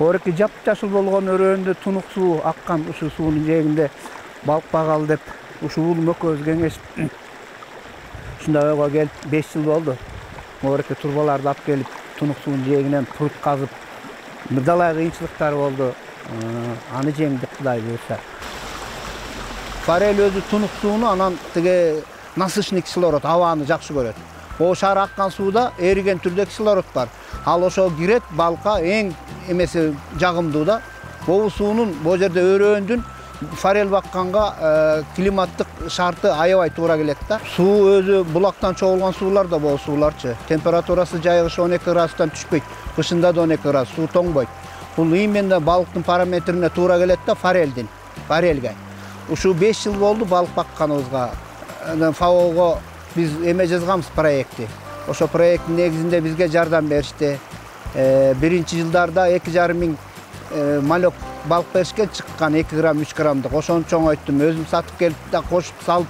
Орки жап-жашыл болгон өрөөндө тунук суу аккан ушул суунун жээгинде балык багалы деп ушул уулум экөөбүз кеңешип ушундай ойго келип 5 жыл болду. Орки турбаларды алып келип тунук суунун жээгинен пруд казып мырдалай кыйынчылыктар болду. Аны жеңдик Кудай буйрса. Форель өзү тунук сууну анан тиги насыщный кислород абаны жакшы көрөт. О шаар аккан сууда эриген түрдө кислород бар. Ал ошо кирет балыкка эң эмеси жагымдуу да. Бул суунун бул жерде өрөөндүн форель бакканга климаттык шарты аябай туура келет да. Суу өзү булактан чогулган суулар да бул сууларчы. Температурасы жайгышы 12 градустан түшпөйт. Кышында да 12 градус суу тоңбойт. Бул именно балыктын параметрине туура келет да форельге. Ушу 5 жыл болду балык бакканыбызга. ФАОго биз эме жазганбыз проектти. Ошо проекттин негизинде бизге жардам беришти. Биринчи жылдарда 2,5 миң малек балык беришкен чыккан 2 грамм 3 граммдык. Ошону чоңойттум. Өзүм сатып келип да кошуп салып,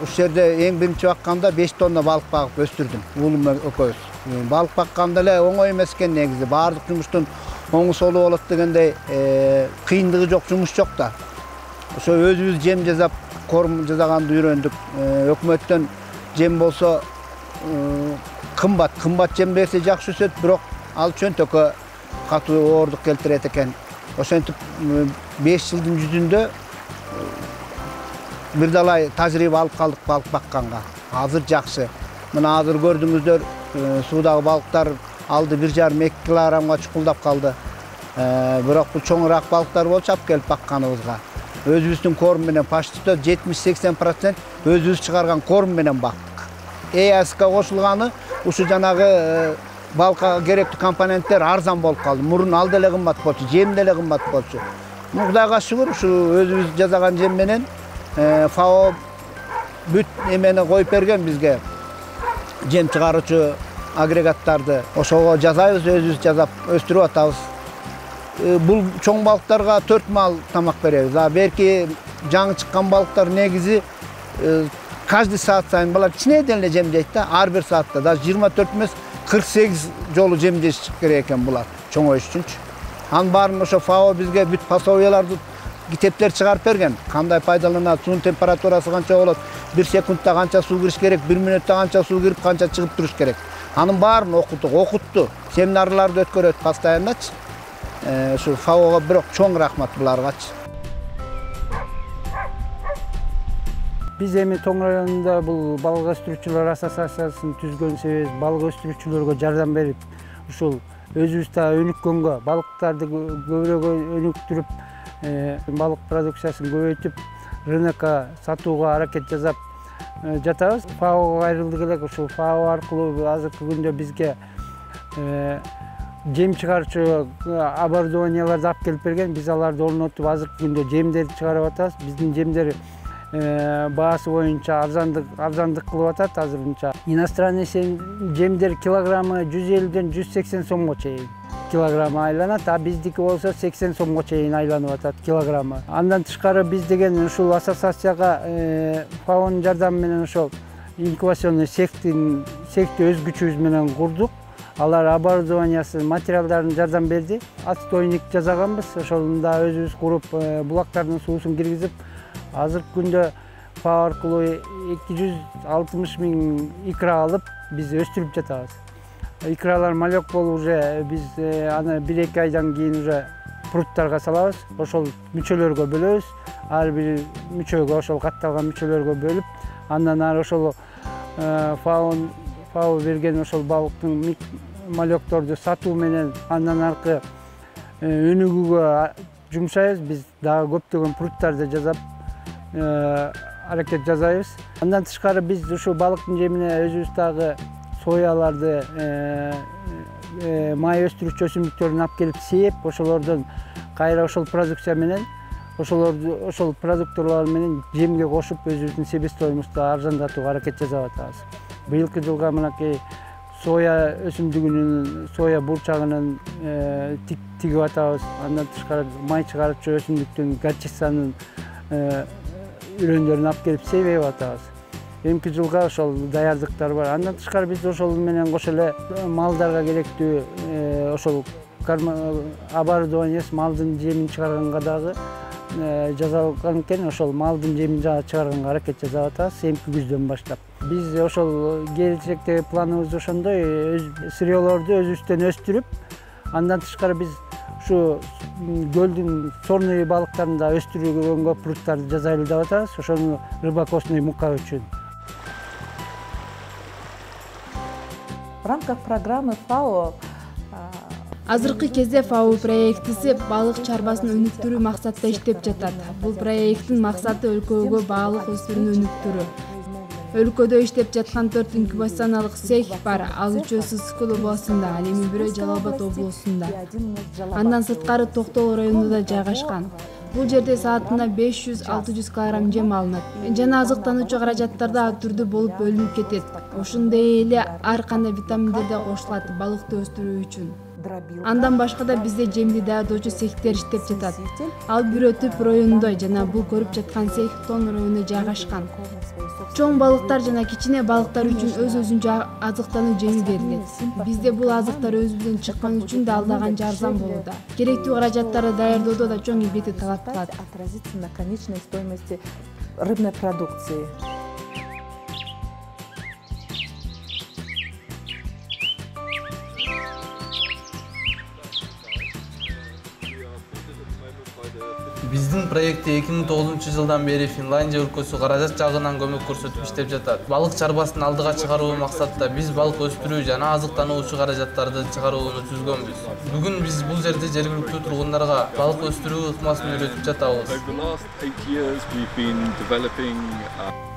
ушул жерде эң биринчи бакканда 5 тонна балык багып өстүрдүм. Уулум экөөбүз. Балык бакканда эле оңой эмес экен негизи. Баардык жумуштун оңу солу болот дегендей кыйындыгы жок жумуш жок да. Ошо өзүбүз жем жасап, корм жасаганды үйрөндүк. Өкмөттөн жем болсо кымбат жем берсе жакшы өсөт, бирок ал чөнтөккө катуу оордук келтирет экен. Ошентип 5 жылдын жүзүндө бирдалай тажрыйба алып калдык балык бакканга. Азыр жакшы. Мына азыр көрдүңүздөр, суудагы балыктар алды 1,5-2 килограммга чукулдап калды. Бирок бул чоңураак балыктар болчу алып келип бакканыбызга. Өзүбүздүн корм менен почти 70-80% өзүбүз чыгарган корм менен бактык. ЭАСК кошулганы ушу жанагы балыкка керектүү компоненттер арзан болуп калды. Мурун ал деле кымбат болчу, жем деле кымбат болчу. Кудайга шүгүр, ушу өзүбүз жасаган жем менен ФАО бүт эмени коюп берген бизге. Жем чыгаруучу агрегаттарды ошого жасайбыз, өзүбүз жасап өстүрүп атабыз. Бул чоң балыктарга 4 мал тамак беребиз. Берки жаңы чыккан балыктар негизи каждый саат сайын балар кичинеден эле жем жейт да, ар бир саатта. Даже 24 эмес 48 жолу жем жеш керек экен булар чоңоюш үчүнчү. Анын баарын ошо ФАО бизге бүт пособияларды китептер чыгарып берген. Кандай пайдаланат, суунун температурасы канча болот, 1 секундта канча суу кириш керек, 1 мүнөттө канча суу кирип, канча чыгып туруш керек. Анын баарын окутту. Семинарларды өткөрөт постоянночу. Şu ФАОга бирок чоң рахмат буларгачы. Биз эми Тоң районунда бул балык өстүрүүчүлөр ассоциациясын түзгөн себебибиз балык өстүрүүчүлөргө жардам берип, ушул өзүбүз да өнүккөнгө, балыктарды көбүрөөк өнүктүрүп, балык продукциясын көбөйтүп, рынокко сатууга аракет жасап жатабыз. ФАОга кайрылдык элек, ушул ФАО аркылуу азыркы күндө бизге жем чыгаруучу оборудованияларды алып келип берген. Биз аларды орнотуп азыркы күндө жемдерди чыгарып атабыз. Биздин жемдер баасы боюнча арзандык кылып атат азырынча. Иностранный жемдер килограммы 150ден 180 сомго чейин килограммы айланат, а биздики болсо 80 сомго чейин айланып атат килограммы. Андан тышкары биз деген ушул ассоциацияга ФАОнун жардамы менен ошол инкубационный цехти өз күчүбүз менен курдук. Алар оборудованиясы, материалдарын жардам берди. Отстойник жасаганбыз, ошону да өзүбүз куруп, булактардын суусун киргизип, азыркы күндө ФАО аркылуу 260 миң икра алып, биз өстүрүп жатабыз. Икралар малек болуп уже биз аны 1-2 айдан кийин уже пруттарга салабыз. Ошол мүчөлөргө бөлөбүз. Ар бир мүчөгө ошол катталган мүчөлөргө бөлүп, андан ары ошол ФАО берген ошол балыктын малекторду сатуу менен андан аркы өнүгүүгө жумшайбыз. Биз дагы көптөгөн пруттарды жасап аракет жасайбыз. Андан тышкары биз ушул балыктын жемине өзүбүз дагы сояларды, май өстүрүүчү өсүмдүктөрүн алып келип сээп, ошолордон кайра ошол продукция менен, ошол продукторлор менен жемге кошуп өзүбүздүн себестоюмузду арзандатууга аракет жасап атабыз. Быйылкы жылга мынакей соя өсүмдүгүнүн, соя бурчагынын тигип атабыз. Андан тышкары май чыгаруучу өсүмдүктүн горчицанын үрөндөрүн алып келип себеп атабыз. Эмки жылга ошол даярдыктар бар. Андан тышкары биз ошол менен кошо эле малдарга керектүү ошол оборудованиясы малдын жемин чыгарганга дагы жасалган экен. Ошол малдын жемин чыгарганга аракет жасап атабыз эмки күздөн баштап. Биз ошол келечектеги планыбыз ошондой, сырьёлорду өзүбүздөн өстүрүп, андан тышкары биз ушу көлдүн сорный балыктарын да өстүрүүгө пруттарды жасайлы деп атабыз. Ошону рыбакосный мука үчүн. В рамках программы ФАО Азыркы кезде ФАО проектиси балык чарбасын өнүктүрүү максатта иштеп жатат. Бул проекттин максаты өлкөгө балык өсүрүүнү өнүктүрүү. Өлкөдө иштеп жаткан 4 инкубационалык цех бар. Ал үчөө Сысыкөл областында, ал эми бирөө Жалал Абад областунда. Андан сырткары Токтол районунда жайгашкан. Бул жерде саатына 500-600 кг жем алынат. Жана азыктануучу каражаттар да ар түрдүү болуп бөлүнүп кетет. Ошондой эле ар кандай витаминдер да кошулат балыкты өстүрүү үчүн. Андан башка да бизде жемди даярдоочу цехтер иштеп жатат. Ал бирөө Түп районунда жана бул көрүп жаткан цех Тон районунда жайгашкан. Чоң балыктар жана кичине балыктар үчүн өз-өзүнчө азыктануу жеми берилет. Бизде бул азыктар өзүбүздөн чыккан үчүн да алдаган арзан болууда. Керектүү каражаттарды даярдоодо да чоң ийгиликти талап кылат. Отразится на конечной стоимости рыбной продукции. Биздин проекти 2009-жылдан бери Финляндия өлкөсү каражат жагынан көмөк көрсөтүп иштеп жатат. Балык чарбасын алдыга чыгаруу максатта биз балык өстүрүү жана азыктануучу каражаттарды чыгарууну түзгөнбүз. Бүгүн биз бул жерде жергиликтүү тургундарга балык өстүрүү ыкмасын үйрөтүп жатабыз.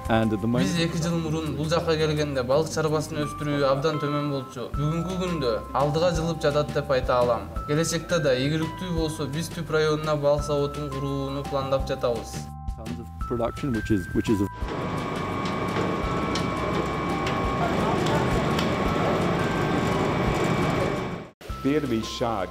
Биз 2 жыл мурун бул жакка келгенде балык чарбасын өстүрүү абдан төмөн болчу. Бүгүнкү күндө алдыга жылып жатат деп айта алам. Келечекте да ийгиликтүү болсо биз Түп районуна балык заводун курууну пландап жатабыз. Первый шаг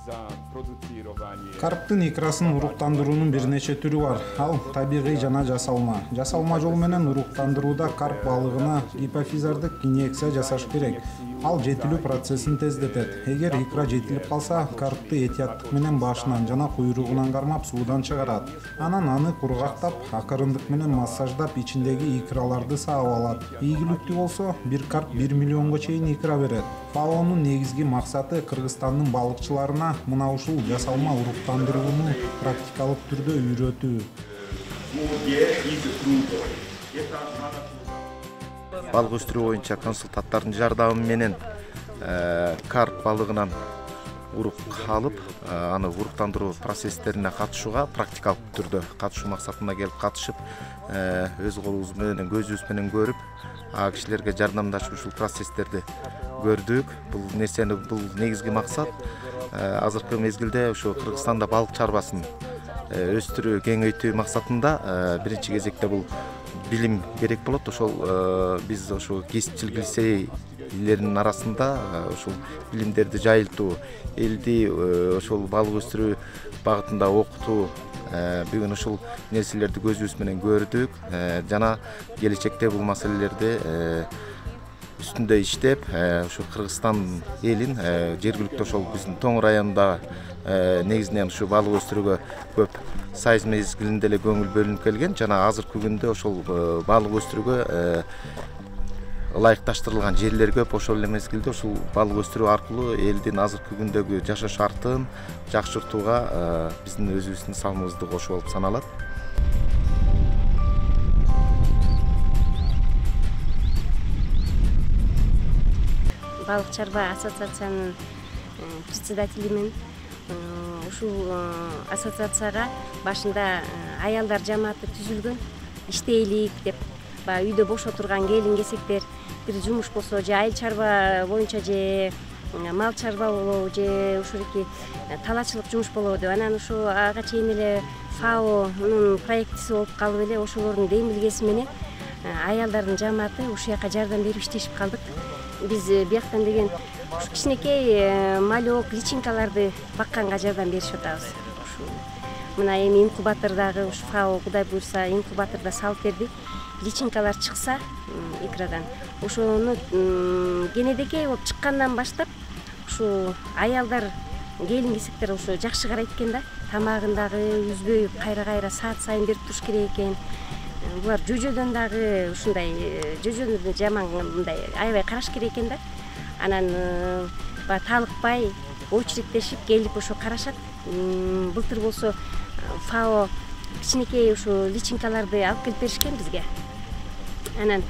за продуцирование. Карптын икрасын уруктандыруунун бир нече түрү бар. Ал табигый жана жасалма. Жасалма жол менен уруктандырууда карп балыгына гипофизардык инъекция жасаш керек. Ал жетилүү процессин тездетет. Эгер икра жетилип калса, карпты этияттык менен башынан жана куйругунан кармап суудан чыгарат. Анан аны кургактап, акырындык менен массаждап ичиндеги икраларды саап алат. Ийгиликтүү болсо, бир карп 1 миллионго чейин икра берет. ФАОнун негизги максаты Кыргызстандын балыкчыларына мына ушул жасалма уруктандырууну практикалык түрдө үйрөтүү. Балык өстүрүү боюнча консультанттардын жардамы менен карп балыгынан урук алып, аны уруктандыруу процесстерине катышууга практикалык түрдө катышуу максатында келип катышып, өз колубуз менен, көзүбүз менен көрүп, кишилерге жардамдашып ушул процесстерди көрдүк. Бул нерсени, бул негизги максат азыркы мезгилде ушу Кыргызстанда балык чарбасын өстүрүү, кеңейтүү максатында биринчи кезекте бул билим керек болот. Ошол биз ошо кесипчилик лицейлеринин арасында ошол билимдерди жайылтуу, элди ошол балык өстүрүү багытында окутуу, бүгүн ушул нерселерди көзүбүз менен көрдүк жана келечекте бул маселелерди үстүндө иштеп, ушу Кыргызстан элин жергиликтүү ошол биздин Тоң районунда негизинен ушу балык өстүрүүгө көп сайыз мезгилинде эле көңүл бөлүнүп келген жана азыркы күндө ошол балык өстүрүүгө ылайыкташтырылган жерлер көп. Ошол эле мезгилде ушул балык өстүрүү аркылуу элдин азыркы күндөгү жашоо шартын жакшыртууга биздин өзүбүздүн салымыбызды кошуу болуп саналат. Балык чарба ассоциациянын председателимин. Ушул ассоциацияга башында аялдар жамааты түзүлгөн, иштейлик деп, үйдө бош отурган келин кесектер бир жумуш болсо, же айыл чарба боюнча, же мал чарба болобу, же ушуреки талаачылык жумуш болобу деп, анан ушу ага чейин эле ФАОнун проектиси болуп калып эле ошолордун демилгеси менен аялдардын жамааты ушул жака жардам берип иштешип калдык. Биз бияктан деген ушу кичинекей малек, личинкаларды бакканга жардам беришип атабыз. Мына эми инкубатордагы ушу ФАО Кудай буйрса инкубаторда салып берди. Личинкалар чыкса икрадан, ошону кенедекей болуп чыккандан баштап ушу аялдар келин кесектер ошо жакшы карайт экен да. Тамагын дагы үзбөй кайра саат сайын берип туруш керек экен. Булар жөжөдөн дагы ушундай жөжөнү жаман мындай аябай караш керек экен да. Анан баягы талыкпай очередтешип келип ошо карашат. Былтыр болсо ФАО кичинекей ушу личинкаларды алып келип беришкен бизге. Анан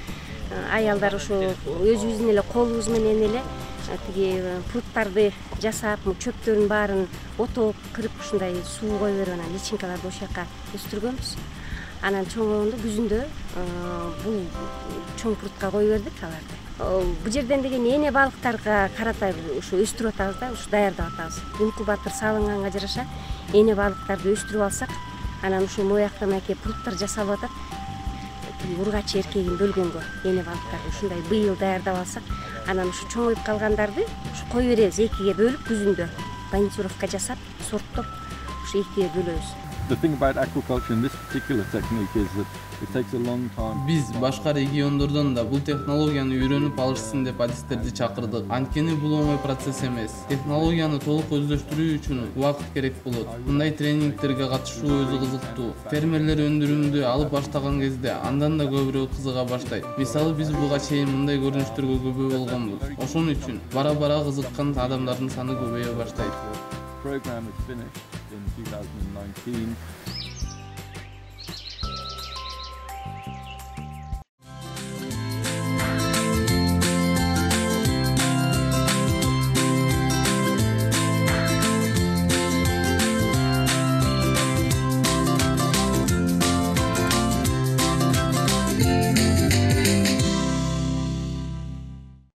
аялдар ошо өзүбүздүн эле колубуз менен эле тиги пруттарды жасап, чөптөрүн баарын отоп кырып ушундай суу кое берип анан личинкаларды ошол жака өстүргөнбүз. Анан чоңгоюнда күзүндө бул чоң прутка кое бердик аларды. Бул жерден деген эне балыктарга карата ушу өстүрүп атабыз да, ушу даярдап атабыз. Инкубатор салынганга жараша эне балыктарды өстүрүп алсак, анан ушу моякта мынакей пруттар жасалып атат. Ургач эркегин бөлгөнгө эне балыктарды ушундай быйыл даярдап алсак, анан ушу чоңоюп калгандарды ушу кое беребиз, экиге бөлүп күзүндө бонитировка жасап, сорттоп ушу экиге бөлөбүз. The thing about aquaculture in this particular technique is that it takes a long time. Биз башка региондордон да бул технологияны үйрөнүп алышсын деп адистерди чакырдык. Анткени бул оңой процесс эмес. Технологияны толук өздөштүрүү үчүн убакыт керек болот. Мындай тренингтерге катышуу өзү кызыктуу. Фермерлер өндүрүмдү алып баштаган кезде андан да көбүрөөк кызыга баштайт. Мисалы биз буга чейин мындай көрүнүштөргө күбө болгонбуз. Ошон үчүн бара кызыккан адамдардын саны көбөйө баштайт. The program is finished in 2019.